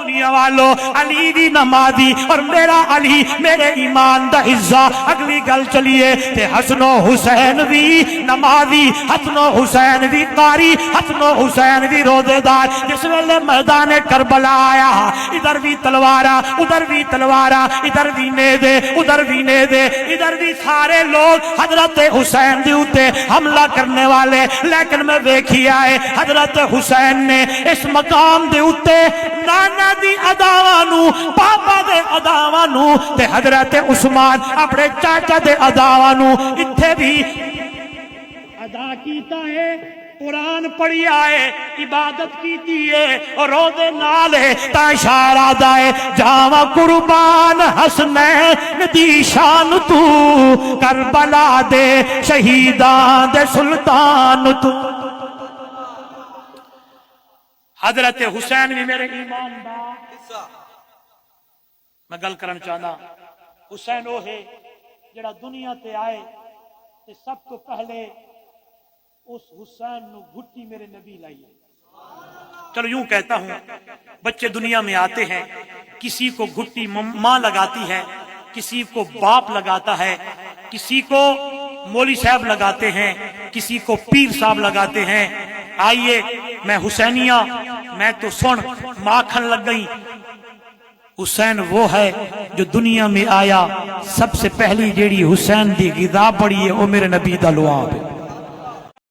دنیا والو علی دی نمازی اور میرا علی میرے ایمان دا حصہ. اگلی گل چلیے تے حسن و حسین بھی نمازی، حسن و حسین بھی قاری، حسن و حسین بھی روزے دار. جس ویلے میدان کربلا آیا ادھر بھی تلوارا ادھر بھی تلوارا، ادھر بھی نیزے ادھر بھی نیزے، ادھر بھی سارے لوگ حضرت حسین دی اوتے حملہ کرنے والے. لیکن میں دیکھیا ہے حضرت حسین نے اس مقام دے اوتے نانا دی اداواں نو، پاپا دے اداواں نو تے حضرت عثمان اپنے چاچا دے اداواں نو اتھے بھی ادا کیتا ہے. قرآن پڑھیا ہے، عبادت کیتی ہے اور روزے نال ہے تا اشارہ دائے جاواں قربان حسنین دی شان تو، کربلا دے شہیدان دے سلطان تو. حضرت حسین بھی میرے ایمان دا میں گل کرنا چاہنا. حسین وہ ہے جڑا دنیا تے آئے تے سب تو پہلے اس حسین نو گھٹی میرے نبی لائیے. چلو یوں کہتا ہوں، بچے دنیا میں آتے ہیں، کسی کو گھٹی ماں لگاتی ہے، کسی کو باپ لگاتا ہے، کسی کو مولوی صاحب لگاتے ہیں، کسی کو پیر صاحب لگاتے ہیں. آئیے میں حسینیہ میں تو سن ماکھن لگ گئی. حسین وہ ہے جو دنیا میں آیا سب سے پہلی جیڑی حسین دی غذا پڑی ہے وہ میرے نبی دا لعاب ہے.